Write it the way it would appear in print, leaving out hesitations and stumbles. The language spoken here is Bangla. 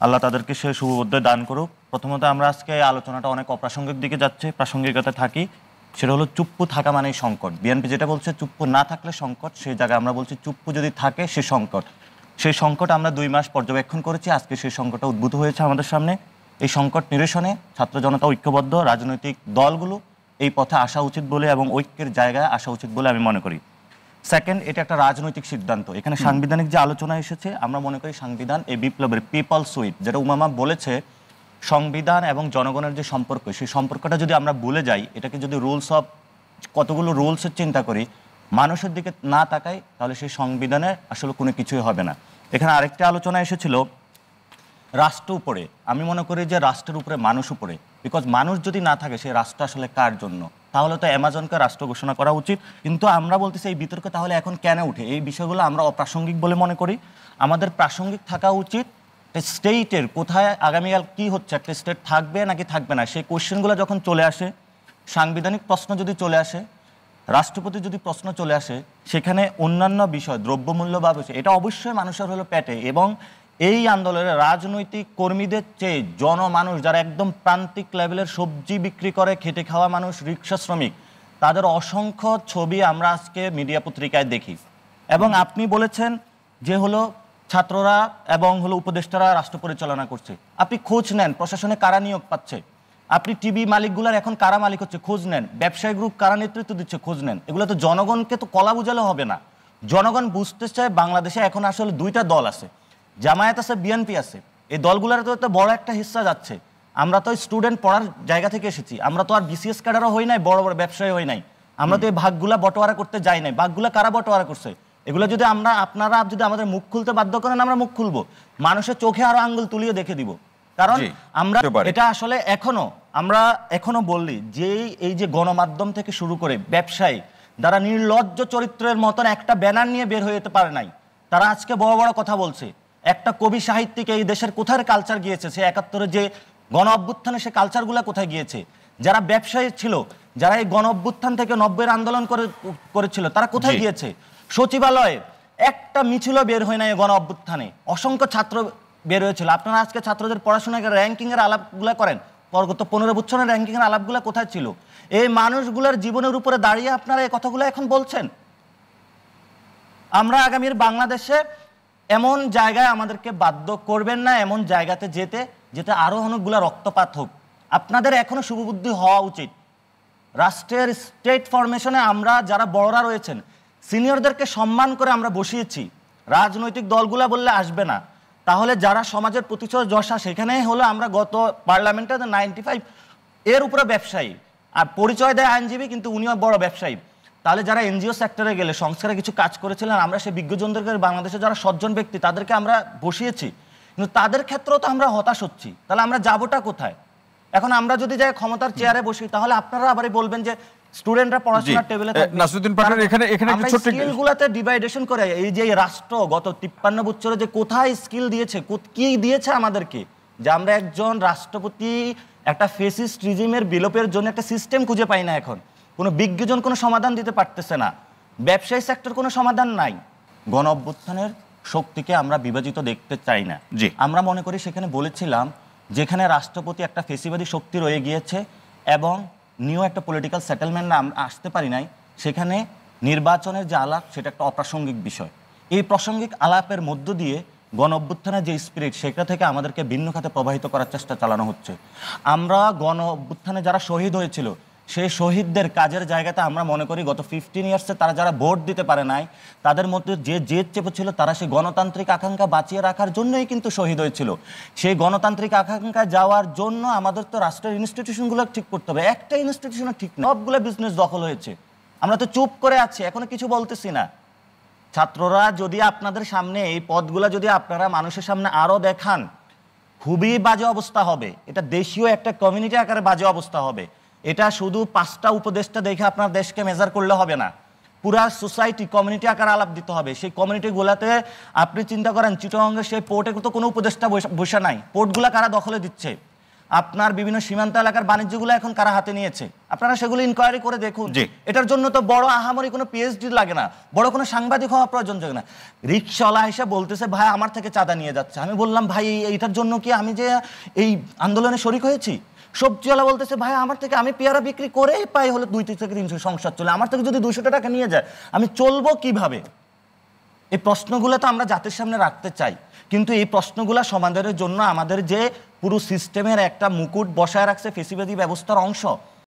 আল্লাহ তাদেরকে সে শুভবুদ্ধ দান করুক। প্রথমত আমরা আজকে আলোচনাটা অনেক অপ্রাসঙ্গিক দিকে যাচ্ছে, প্রাসঙ্গিকতা থাকি। সেটা হলো চুপ্পু থাকা মানেই সংকট। বিএনপি যেটা বলছে চুপ্পু না থাকলে সংকট, সেই জায়গায় আমরা বলছি চুপ্পু যদি থাকে সে সংকট। সেই সংকট আমরা 2 মাস পর্যবেক্ষণ করেছি, আজকে সেই সংকটটা উদ্ভূত হয়েছে আমাদের সামনে। এই সংকট নিরসনে ছাত্র জনতা ঐক্যবদ্ধ, রাজনৈতিক দলগুলো এই পথে আসা উচিত বলে এবং ঐক্যের জায়গায় আসা উচিত বলে আমি মনে করি। সেকেন্ড, এটা একটা রাজনৈতিক সিদ্ধান্ত। এখানে সাংবিধানিক যে আলোচনা এসেছে, আমরা মনে করি সংবিধান এই বিপ্লবের পিপলস উইথ, যেটা উমামা বলেছে, সংবিধান এবং জনগণের যে সম্পর্ক, সেই সম্পর্কটা যদি আমরা ভুলে যাই, এটাকে যদি রুলস অফ কতগুলো রুলসের চিন্তা করি, মানুষের দিকে না তাকাই, তাহলে সেই সংবিধানে আসলে কোনো কিছুই হবে না। এখানে আরেকটা আলোচনা এসেছিল রাষ্ট্র উপরে। আমি মনে করি যে রাষ্ট্রের উপরে মানুষ উপরে, বিকজ মানুষ যদি না থাকে সেই রাষ্ট্র আসলে কার জন্য? তাহলে তো অ্যামাজনকে রাষ্ট্র ঘোষণা করা উচিত। কিন্তু আমরা বলতেছি এই বিতর্ক তাহলে এখন কেন উঠে? এই বিষয়গুলো আমরা অপ্রাসঙ্গিক বলে মনে করি। আমাদের প্রাসঙ্গিক থাকা উচিত স্টেটের কোথায় আগামীকাল কি হচ্ছে, একটা স্টেট থাকবে নাকি থাকবে না, সেই কোয়েশ্চেনগুলো যখন চলে আসে, সাংবিধানিক প্রশ্ন যদি চলে আসে, রাষ্ট্রপতি যদি প্রশ্ন চলে আসে, সেখানে অন্যান্য বিষয় দ্রব্যমূল্য বা বিষয়, এটা অবশ্যই মানুষের হলো পেটে। এবং এই আন্দোলনে রাজনৈতিক কর্মীদের চেয়ে জনমানুষ, যারা একদম প্রান্তিক লেভেলের সবজি বিক্রি করে খেটে খাওয়া মানুষ, রিক্সা শ্রমিক, তাদের অসংখ্য ছবি আমরা আজকে মিডিয়া পত্রিকায় দেখি। এবং আপনি বলেছেন যে হলো ছাত্ররা এবং হলো উপদেষ্টারা রাষ্ট্র পরিচালনা করছে। আপনি খোঁজ নেন প্রশাসনে কারা নিয়োগ পাচ্ছে, আপনি টিভি মালিকগুলার এখন কারা মালিক হচ্ছে খোঁজ নেন, ব্যবসায়ী গ্রুপ কারা নেতৃত্ব দিচ্ছে খোঁজ নেন। এগুলো তো জনগণকে তো কলা বুঝালে হবে না। জনগণ বুঝতে চায় বাংলাদেশে এখন আসলে 2টা দল আছে, জামায়াত আছে, বিএনপি আছে। এই দলগুলোর তো বড় একটা হিস্সা যাচ্ছে। আমরা তো স্টুডেন্ট পড়ার জায়গা থেকে এসেছি, আমরা তো আর বিসিএস ক্যাডারও হই নাই, বড় বড় ব্যবসায়ী হই নাই। আমরা তো এই ভাগগুলা বটোয়ারা করতে যাই নাই। ভাগগুলা কারা বটোয়ারা করছে? এগুলো যদি আপনারা যদি আমাদের মুখ খুলতে বাধ্য করেন, আমরা মুখ খুলবো, মানুষের চোখে আরো আঙ্গুল তুলিয়ে দেখে দিব। কারণ আমরা এটা আসলে আমরা এখনো বললি যে এই যে গণমাধ্যম থেকে শুরু করে ব্যবসায়ী, যারা নির্লজ্জ চরিত্রের মতন একটা ব্যানার নিয়ে বের হয়ে যেতে পারে নাই, তারা আজকে বড় বড় কথা বলছে। একটা কবি সাহিত্যিক এই দেশের কোথায় কালচার গিয়েছে? সে 71-এ যে গণ অভ্যুত্থানে সে কালচারগুলো কোথায় গিয়েছে? যারা ব্যবসায়ী ছিল, যারা এই গণ অভ্যুত্থান থেকে 90-এর আন্দোলন করেছিল, তারা কোথায় গিয়েছে? সচিবালয়ে একটা মিছিলও বের হয় না এই গণ অভ্যুত্থানে। অসংখ্য ছাত্র বের হয়েছিল। আপনারা আজকে ছাত্রদের পড়াশোনাকে র্যাঙ্কিংয়ের আলাপগুলো করেন, গত 15 বছরের র্যাঙ্কিংয়ের আলাপগুলো কোথায় ছিল? এই মানুষগুলোর জীবনের উপরে দাঁড়িয়ে আপনারা এই কথাগুলো এখন বলছেন। আমরা আগামীর বাংলাদেশে এমন জায়গায় আমাদেরকে বাধ্য করবেন না, এমন জায়গাতে যেতে আরো অনেকগুলো রক্তপাত হোক। আপনাদের এখনো শুভবুদ্ধি হওয়া উচিত। রাষ্ট্রের স্টেট ফরমেশনে আমরা যারা বড়রা রয়েছেন, সিনিয়রদেরকে সম্মান করে আমরা বসিয়েছি। রাজনৈতিক দলগুলা বললে আসবে না, তাহলে যারা সমাজের প্রতিচয় যশা, সেখানে হলো আমরা গত পার্লামেন্টে 95 এর উপরে ব্যবসায়ী, আর পরিচয় দেয় আইনজীবী, কিন্তু উনিও বড় ব্যবসায়ী। তাহলে যারা এনজিও সেক্টরে গেলে সংস্কারে কিছু কাজ করেছিলেন, আমরা সেই বিজ্ঞজনদেরকে, বাংলাদেশে যারা সজ্জন ব্যক্তি, তাদেরকে আমরা বসিয়েছি। কিন্তু তাদের ক্ষেত্রেও তো আমরা হতাশ হচ্ছি। তাহলে আমরা যাবোটা কোথায়? এখন আমরা যদি যাই ক্ষমতার চেয়ারে বসি, তাহলে আপনারা আবারই বলবেন যে স্টুডেন্টরা পড়াশোনার টেবিলে থাকবে। নাসিরউদ্দিন পাটোয়ারি, এখানে একটা ছোট স্কিলগুলোতে ডিভাইডেশন করে এই যে রাষ্ট্র গত 53 বছরে যে কোথায় স্কিল দিয়েছে, কি দিয়েছে আমাদেরকে, যে আমরা একজন রাষ্ট্রপতি একটা ফেসিস্ট রিজিমের বিলোপের জন্য একটা সিস্টেম খুঁজে পাই না। এখন কোনো বিজ্ঞজন কোনো সমাধান দিতে পারতেছে না, ব্যবসায়ী সেক্টর কোনো সমাধান নাই। গণ অভ্যুত্থানের শক্তিকে আমরা বিভাজিত দেখতে চাই না। আমরা মনে করি সেখানে বলেছিলাম, যেখানে রাষ্ট্রপতি একটা ফেসিবাদী শক্তি রয়ে গিয়েছে এবং নিউ একটা পলিটিক্যাল সেটেলমেন্ট আমরা আসতে পারি নাই, সেখানে নির্বাচনের যে আলাপ, সেটা একটা অপ্রাসঙ্গিক বিষয়। এই প্রাসঙ্গিক আলাপের মধ্য দিয়ে গণ অভ্যুত্থানের যে স্পিরিট, সেটা থেকে আমাদেরকে ভিন্ন খাতে প্রবাহিত করার চেষ্টা চালানো হচ্ছে। আমরা গণ অভ্যুত্থানে যারা শহীদ হয়েছিল, সেই শহীদদের কাজের জায়গাতে আমরা মনে করি গত 15 ইয়ার্সে তারা যারা ভোট দিতে পারে নাই, তাদের মধ্যে যে জেদ চেপেছিল, তারা সেই গণতান্ত্রিক আকাঙ্ক্ষা বাঁচিয়ে রাখার জন্যই কিন্তু শহীদ হয়েছিল। সেই গণতান্ত্রিক আকাঙ্ক্ষা যাওয়ার জন্য আমাদের তো রাষ্ট্রের ইনস্টিটিউশনগুলো ঠিক করতে হবে। একটা ইনস্টিটিউশন ঠিক না, সবগুলো বিজনেস দখল হয়েছে। আমরা তো চুপ করে আছি, এখনো কিছু বলতেছি না। ছাত্ররা যদি আপনাদের সামনে এই পদগুলো যদি আপনারা মানুষের সামনে আরো দেখান, খুবই বাজে অবস্থা হবে। এটা দেশীয় একটা কমিউনিটি আকারে বাজে অবস্থা হবে। এটা শুধু 5টা উপদেষ্টা দেখে আপনার দেশকে মেজার করলে হবে না, পুরা সোসাইটি কমিউনিটি আকারে আলাপ দিতে হবে। সেই কমিউনিটিগুলোতে আপনি চিন্তা করেন, চিটাগংয়ের সেই পোর্টে তো কোনো উপদেষ্টা বসে নাই, পোর্টগুলা কারা দখলে দিচ্ছে? আপনার বিভিন্ন সীমান্ত এলাকার বাণিজ্যগুলো এখন কারা হাতে নিয়েছে, আপনারা সেগুলো ইনকোয়ারি করে দেখুন। এটার জন্য তো বড় আহামরি কোনো পিএইচডি লাগে না, বড় কোনো সাংবাদিক হওয়া প্রয়োজন না। রিক্সাওয়ালা হিসেবে বলতেছে ভাই আমার থেকে চাঁদা নিয়ে যাচ্ছে। আমি বললাম ভাই এইটার জন্য কি আমি যে এই আন্দোলনে শরিক হয়েছি? সবজিওয়ালা বলতেছে ভাই আমার থেকে আমি পেয়ারা বিক্রি করেই পাই হলে 2 থেকে 300 সংসার চলে, আমার থেকে যদি 200 টাকা নিয়ে যায় আমি চলবো কিভাবে? এই প্রশ্নগুলো তো আমরা জাতির সামনে রাখতে চাই, কিন্তু এই প্রশ্নগুলো সমাধানের জন্য আমাদের যে পুরো সিস্টেমের একটা মুকুট বসায় রাখছে ফেসিবাদী ব্যবস্থার অংশ,